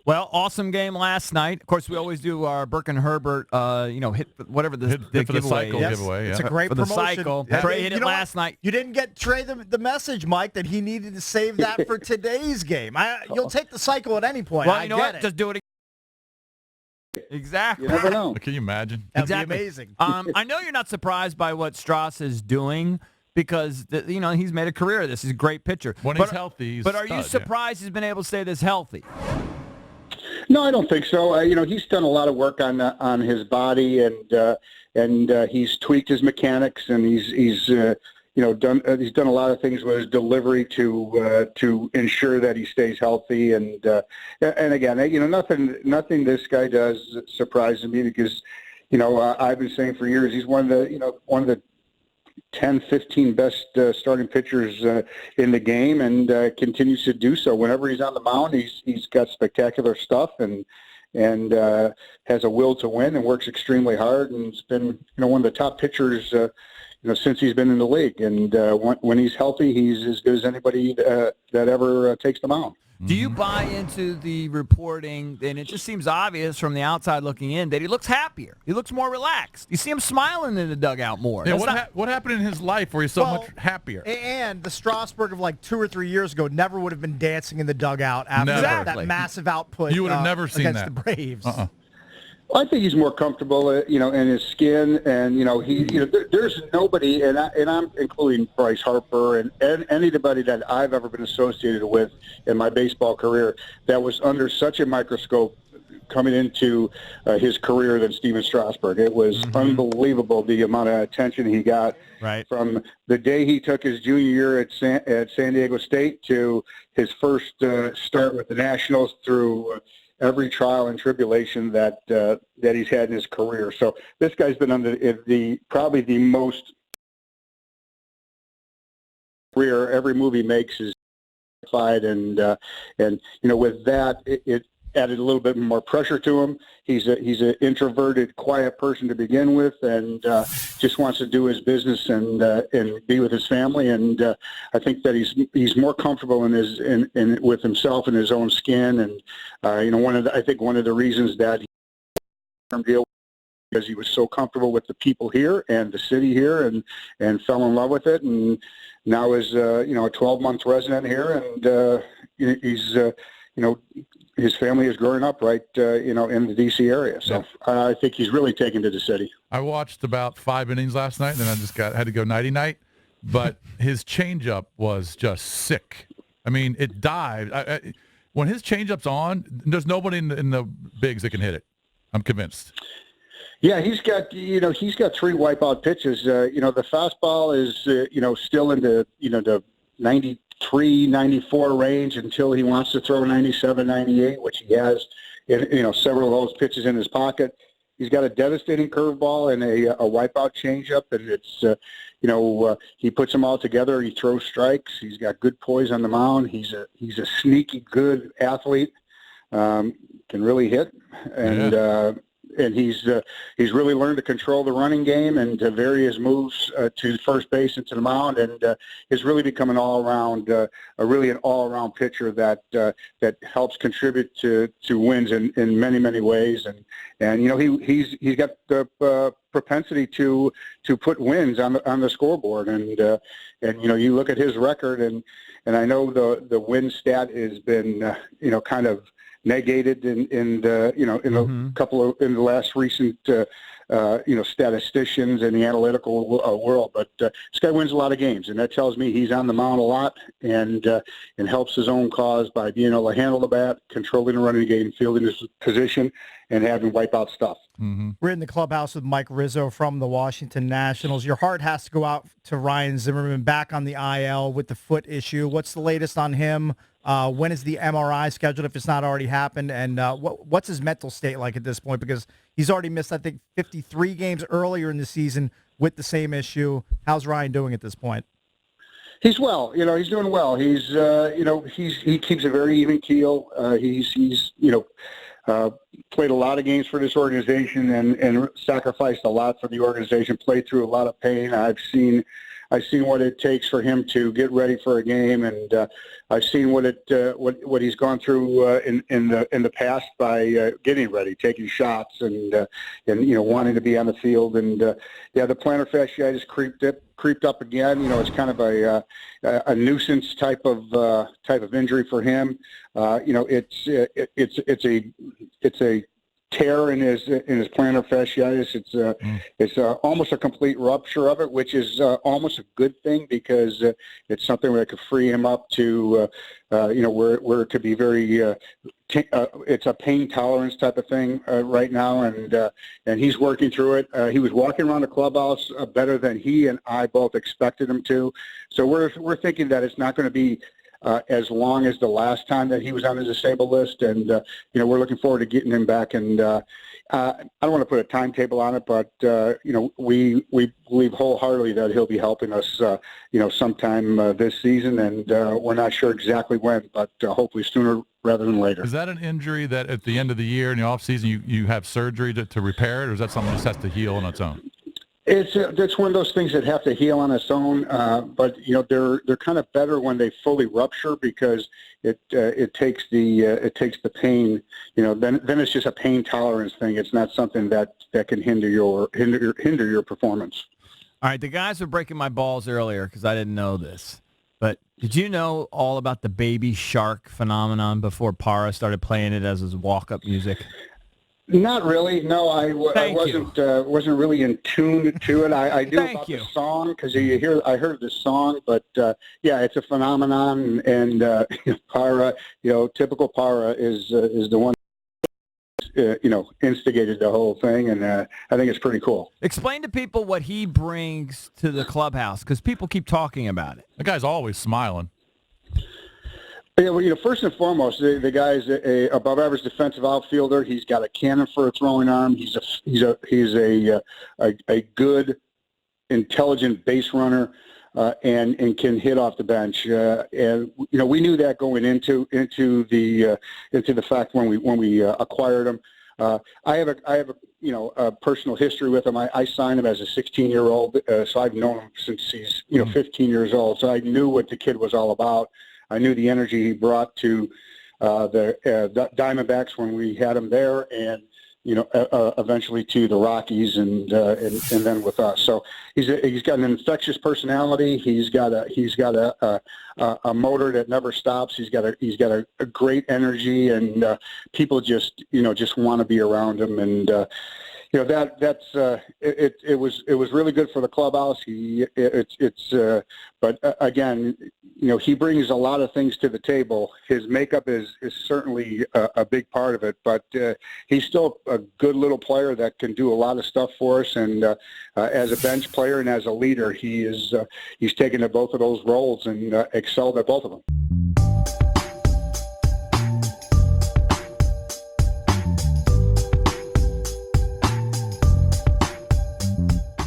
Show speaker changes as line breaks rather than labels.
Well, awesome game last night. Of course, we always do our Burke and Herbert, hit whatever the
hit for the cycle
is.
giveaway.
It's
Yeah.
a great
For the
promotion.
cycle.
Yeah.
Trey hit it last night.
You didn't get Trey the message, Mike, that he needed to save that for today's game. You'll take the cycle at any point.
Well,
I
you know
get
what?
it.
Just do it again. Exactly.
You never know.
Can you imagine?
That'd
Exactly.
be amazing.
I know you're not surprised by what Strauss is doing because he's made a career of this. He's a great pitcher.
When he's healthy, he's
But are
a
you
stud,
surprised he's been able to stay this healthy?
No, I don't think so. He's done a lot of work on his body, and he's tweaked his mechanics, and he's done a lot of things with his delivery to ensure that he stays healthy. And again, nothing this guy does surprises me because I've been saying for years he's one of the 10, 15 best starting pitchers in the game, and continues to do so. Whenever he's on the mound, he's got spectacular stuff and has a will to win and works extremely hard, and has been one of the top pitchers since he's been in the league. And when he's healthy, he's as good as anybody that ever takes the mound.
Do you buy into the reporting, and it just seems obvious from the outside looking in, that he looks happier? He looks more relaxed. You see him smiling in the dugout more.
Yeah, what happened in his life where he's so much happier?
And the Strasburg of like 2 or 3 years ago never would have been dancing in the dugout after that massive output.
You would have never seen
against
that.
the Braves.
Well, I think he's more comfortable, in his skin, and there's nobody, and I'm including Bryce Harper and anybody that I've ever been associated with in my baseball career that was under such a microscope coming into his career than Steven Strasburg. It was unbelievable the amount of attention he got from the day he took his junior year at San Diego State to his first start with the Nationals through every trial and tribulation that he's had in his career. So this guy's been under probably the most career. Every move he makes is fight, and with that it added a little bit more pressure to him. He's an introverted, quiet person to begin with, and just wants to do his business and be with his family. And I think that he's more comfortable with himself and his own skin. And one of the reasons that he deal because he was so comfortable with the people here and the city here, and fell in love with it. And now is a 12-month resident here, and he's his family is growing up right, in the D.C. area. So I think he's really taken to the city.
I watched about 5 innings last night, and then I just had to go nighty-night. But his changeup was just sick. I mean, it dived. When his changeup's on, there's nobody in the bigs that can hit it. I'm convinced.
Yeah, he's got 3 wipeout pitches. The fastball is still in the 93, 94 range until he wants to throw 97, 98, which he has, several of those pitches in his pocket. He's got a devastating curveball and a wipeout changeup, and it's, he puts them all together. He throws strikes. He's got good poise on the mound. He's a sneaky good athlete, can really hit, and he's really learned to control the running game and to vary his moves to first base and to the mound, and has really become an all-around pitcher that helps contribute to wins in many, many ways. And he's got the propensity to put wins on the scoreboard, and you look at his record, and I know the win stat has been kind of negated in the last recent statisticians in the analytical world, but this guy wins a lot of games, and that tells me he's on the mound a lot and helps his own cause by being able to handle the bat, controlling the running game, fielding his position, and having wipeout stuff.
We're in the clubhouse with Mike Rizzo from the Washington Nationals. Your heart has to go out to Ryan Zimmerman, back on the IL with the foot issue. What's the latest on him? When is the MRI scheduled, if it's not already happened? And what's his mental state like at this point? Because he's already missed, I think, 53 games earlier in the season with the same issue. How's Ryan doing at this point?
He's well. He's doing well. He keeps a very even keel. He's played a lot of games for this organization and sacrificed a lot for the organization, played through a lot of pain. I've seen I've seen what it takes for him to get ready for a game, and I've seen what he's gone through in the past by getting ready, taking shots, and wanting to be on the field. And the plantar fasciitis creeped up again. It's kind of a nuisance type of injury for him. It's a tear in his plantar fasciitis. It's almost a complete rupture of it, which is almost a good thing, because it's something that could free him up to where it could be very it's a pain tolerance type of thing right now, and he's working through it. He was walking around the clubhouse better than he and I both expected him to. So we're thinking that it's not going to be as long as the last time that he was on the disabled list, and we're looking forward to getting him back. And I don't want to put a timetable on it, but we believe wholeheartedly that he'll be helping us sometime this season, and we're not sure exactly when, but hopefully sooner rather than later.
Is that an injury that at the end of the year in the off season you have surgery to repair it, or is that something that just has to heal on its own?
That's one of those things that have to heal on its own, but they're kind of better when they fully rupture, because it takes the pain. Then it's just a pain tolerance thing. It's not something that can hinder your performance.
All right, the guys were breaking my balls earlier because I didn't know this. But did you know all about the Baby Shark phenomenon before Parra started playing it as his walk-up music?
Not really. No, I wasn't really in tune to it. I knew about the song because I heard the song, but it's a phenomenon, and Parra, typical Parra is the one instigated the whole thing, and I think it's pretty cool.
Explain to people what he brings to the clubhouse, because people keep talking about it.
The guy's always smiling.
Yeah, well, first and foremost, the guy's a above-average defensive outfielder. He's got a cannon for a throwing arm. He's a good, intelligent base runner, and can hit off the bench. And we knew that going into the fact when we acquired him. I have a personal history with him. I signed him as a 16-year-old, so I've known him since he's 15 years old. So I knew what the kid was all about. I knew the energy he brought to the Diamondbacks when we had him there, and eventually to the Rockies, and then with us. So he's got an infectious personality. He's got a motor that never stops. He's got a great energy, and people just want to be around him. And it was really good for the clubhouse. But again, he brings a lot of things to the table. His makeup is certainly a big part of it, but he's still a good little player that can do a lot of stuff for us. And as a bench player and as a leader, he's taken to both of those roles and excelled at both of them.